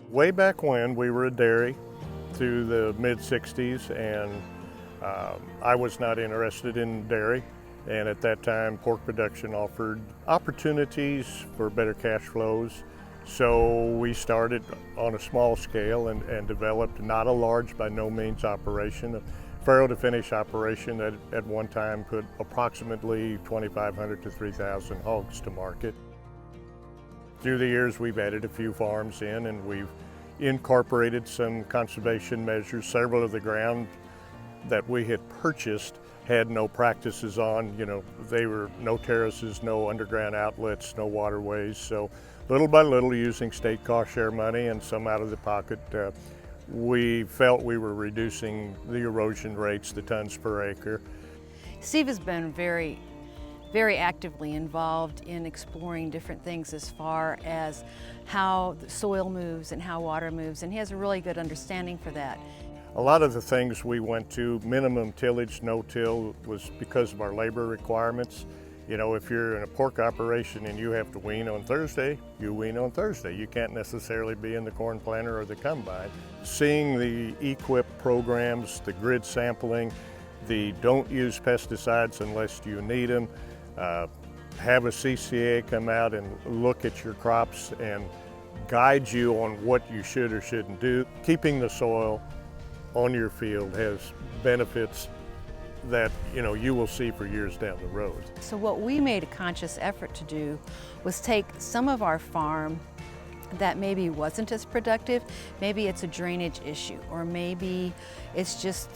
Way back when, we were a dairy through the mid-60s, and I was not interested in dairy. And at that time, pork production offered opportunities for better cash flows. So we started on a small scale and developed not a large, by no means, operation, a farrow to finish operation that at one time put approximately 2,500 to 3,000 hogs to market. Through the years, we've added a few farms in, and we've incorporated some conservation measures. Several of the ground that we had purchased had no practices on. They were no terraces, no underground outlets, no waterways. So little by little, using state cost share money and some out of the pocket, we felt we were reducing the erosion rates, the tons per acre. Steve has been very actively involved in exploring different things as far as how the soil moves and how water moves, and he has a really good understanding for that. A lot of the things we went to, minimum tillage, no-till, was because of our labor requirements. If you're in a pork operation and you have to wean on Thursday, you wean on Thursday. You can't necessarily be in the corn planter or the combine. Seeing the EQIP programs, the grid sampling, the don't use pesticides unless you need them, have a CCA come out and look at your crops and guide you on what you should or shouldn't do. Keeping the soil on your field has benefits that you will see for years down the road. So what we made a conscious effort to do was take some of our farm that maybe wasn't as productive. Maybe it's a drainage issue, or maybe it's just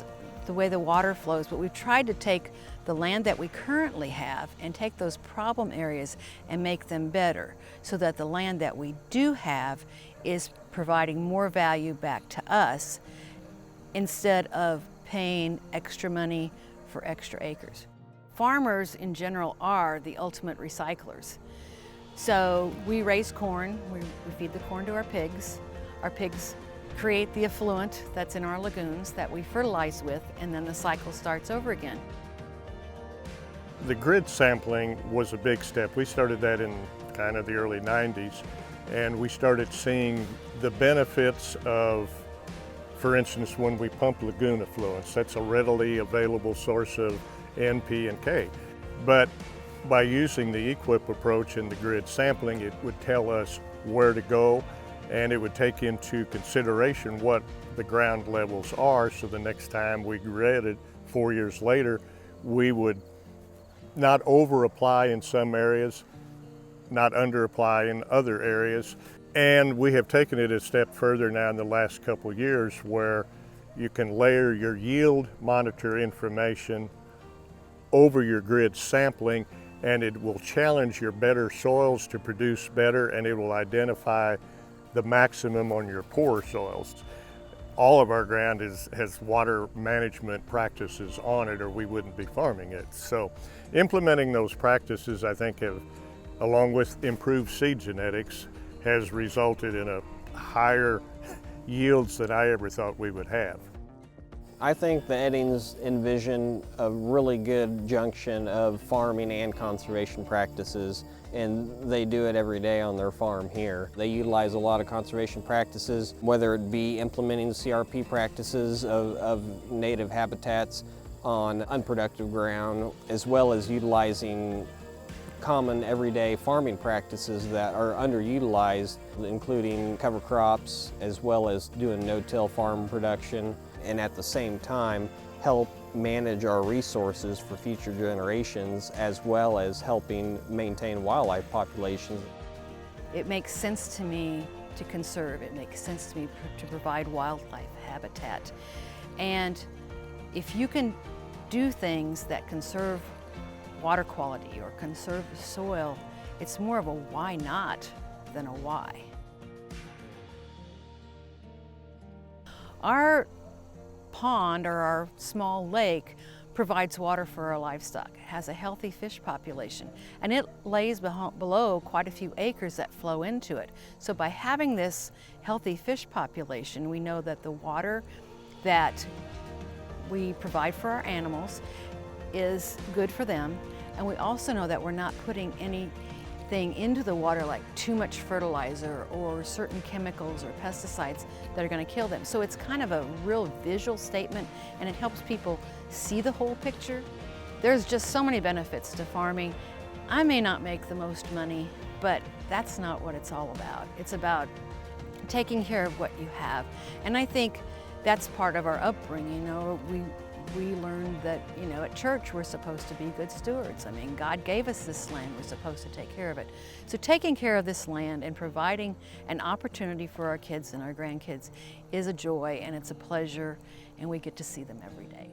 the way the water flows, but we've tried to take the land that we currently have and take those problem areas and make them better, so that the land that we do have is providing more value back to us instead of paying extra money for extra acres. Farmers in general are the ultimate recyclers. So we raise corn, we feed the corn to our pigs. Our pigs create the effluent that's in our lagoons that we fertilize with, and then the cycle starts over again. The grid sampling was a big step. We started that in kind of the early 90s, and we started seeing the benefits of, for instance, when we pump lagoon effluents. That's a readily available source of N, P, and K. But by using the EQIP approach and the grid sampling, it would tell us where to go, and it would take into consideration what the ground levels are, so the next time we gridded 4 years later, we would not over-apply in some areas, not under-apply in other areas. And we have taken it a step further now in the last couple of years, where you can layer your yield monitor information over your grid sampling, and it will challenge your better soils to produce better, and it will identify the maximum on your poor soils. All of our ground has water management practices on it, or we wouldn't be farming it. So implementing those practices, I think, have, along with improved seed genetics, has resulted in a higher yields than I ever thought we would have. I think the Oettings envision a really good junction of farming and conservation practices, and they do it every day on their farm here. They utilize a lot of conservation practices, whether it be implementing CRP practices of native habitats on unproductive ground, as well as utilizing common everyday farming practices that are underutilized, including cover crops, as well as doing no-till farm production, and at the same time help manage our resources for future generations, as well as helping maintain wildlife populations. It makes sense to me to conserve. It makes sense to me to provide wildlife habitat. And if you can do things that conserve water quality or conserve the soil, it's more of a why not than a why. Our pond, or our small lake, provides water for our livestock. It has a healthy fish population, and it lays below quite a few acres that flow into it. So by having this healthy fish population, we know that the water that we provide for our animals is good for them, and we also know that we're not putting anything anything into the water like too much fertilizer or certain chemicals or pesticides that are going to kill them. So it's kind of a real visual statement, and it helps people see the whole picture. There's just so many benefits to farming. I may not make the most money, but that's not what it's all about. It's about taking care of what you have. And I think that's part of our upbringing. You know, we learned that, you know, at church we're supposed to be good stewards. I mean, God gave us this land, we're supposed to take care of it. So taking care of this land and providing an opportunity for our kids and our grandkids is a joy, and it's a pleasure, and we get to see them every day.